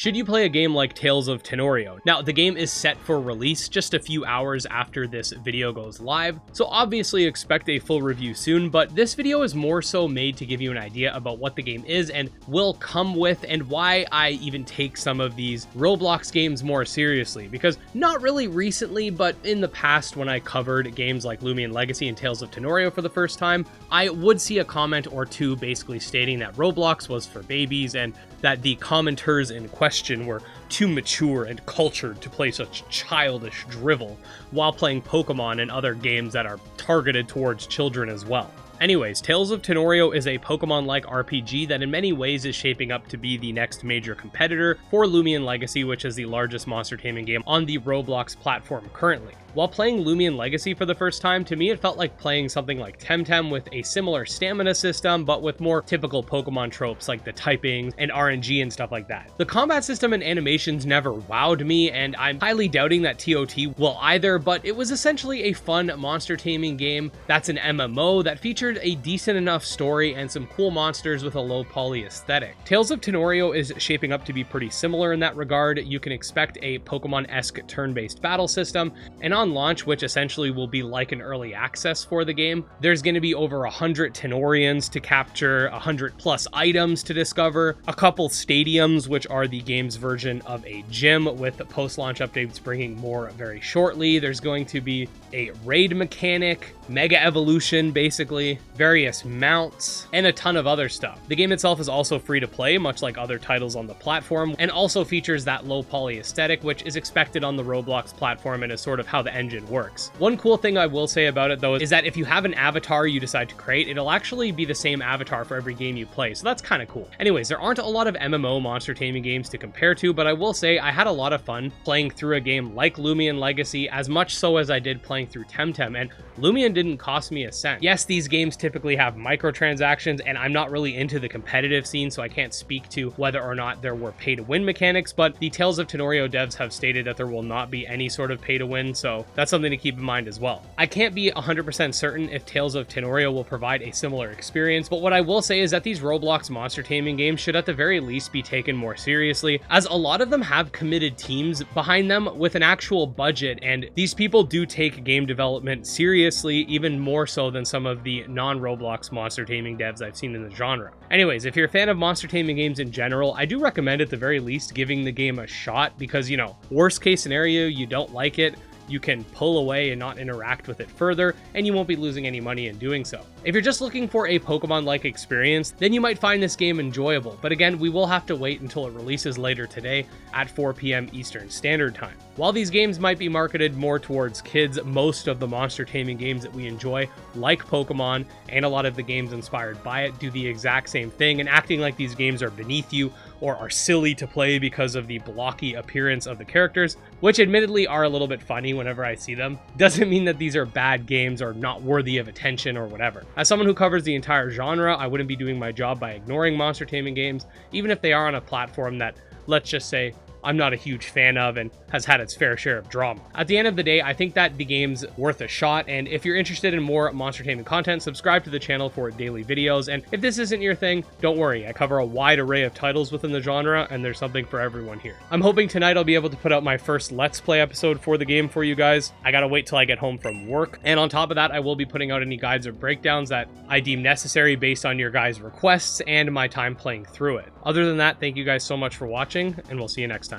should you play a game like Tales of Tanorio? Now, the game is set for release just a few hours after this video goes live, so obviously expect a full review soon, but this video is more so made to give you an idea about what the game is and will come with, and why I even take some of these Roblox games more seriously, because not really recently, but in the past when I covered games like Lumion Legacy and Tales of Tanorio for the first time, I would see a comment or two basically stating that Roblox was for babies and that the commenters in question were too mature and cultured to play such childish drivel while playing Pokemon and other games that are targeted towards children as well. Anyways, Tales of Tanorio is a Pokemon-like RPG that in many ways is shaping up to be the next major competitor for Lumion Legacy, which is the largest monster taming game on the Roblox platform currently. While playing Lumion Legacy for the first time, to me it felt like playing something like Temtem with a similar stamina system, but with more typical Pokemon tropes like the typing and RNG and stuff like that. The combat system and animations never wowed me, and I'm highly doubting that TOT will either, but it was essentially a fun monster taming game that's an MMO that featured a decent enough story and some cool monsters with a low poly aesthetic. Tales of Tanorio is shaping up to be pretty similar in that regard. You can expect a Pokemon-esque turn-based battle system, and on launch, which essentially will be like an early access for the game, there's going to be over 100 Tanorians to capture, 100 plus items to discover, a couple stadiums, which are the game's version of a gym, with the post-launch updates bringing more very shortly. There's going to be a raid mechanic, mega evolution basically, various mounts, and a ton of other stuff. The game itself is also free to play, much like other titles on the platform, and also features that low poly aesthetic, which is expected on the Roblox platform and is sort of how the engine works. One cool thing I will say about it though is that if you have an avatar you decide to create, it'll actually be the same avatar for every game you play, so that's kind of cool. Anyways, there aren't a lot of MMO monster taming games to compare to, but I will say I had a lot of fun playing through a game like Lumion Legacy, as much so as I did playing through Temtem, and Lumion didn't cost me a cent. Yes, these games typically have microtransactions, and I'm not really into the competitive scene, so I can't speak to whether or not there were pay-to-win mechanics, but the Tales of Tanorio devs have stated that there will not be any sort of pay-to-win, so that's something to keep in mind as well. I can't be 100% certain if Tales of Tanorio will provide a similar experience, but what I will say is that these Roblox monster taming games should at the very least be taken more seriously, as a lot of them have committed teams behind them with an actual budget, and these people do take game development seriously, even more so than some of the non-Roblox monster taming devs I've seen in the genre. Anyways, if you're a fan of monster taming games in general, I do recommend at the very least giving the game a shot, because, you know, worst case scenario, you don't like it, you can pull away and not interact with it further, and you won't be losing any money in doing so. If you're just looking for a Pokemon-like experience, then you might find this game enjoyable, but again, we will have to wait until it releases later today at 4 p.m. Eastern Standard Time. While these games might be marketed more towards kids, most of the monster taming games that we enjoy, like Pokemon, and a lot of the games inspired by it, do the exact same thing, and acting like these games are beneath you or are silly to play because of the blocky appearance of the characters, which admittedly are a little bit funny whenever I see them, doesn't mean that these are bad games or not worthy of attention or whatever. As someone who covers the entire genre, I wouldn't be doing my job by ignoring monster taming games, even if they are on a platform that, let's just say, I'm not a huge fan of and has had its fair share of drama. At the end of the day, I think that the game's worth a shot, and if you're interested in more monster taming content, subscribe to the channel for daily videos, and if this isn't your thing, don't worry, I cover a wide array of titles within the genre, and there's something for everyone here. I'm hoping tonight I'll be able to put out my first Let's Play episode for the game for you guys. I gotta wait till I get home from work, and on top of that, I will be putting out any guides or breakdowns that I deem necessary based on your guys' requests and my time playing through it. Other than that, thank you guys so much for watching, and we'll see you next time.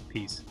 Peace.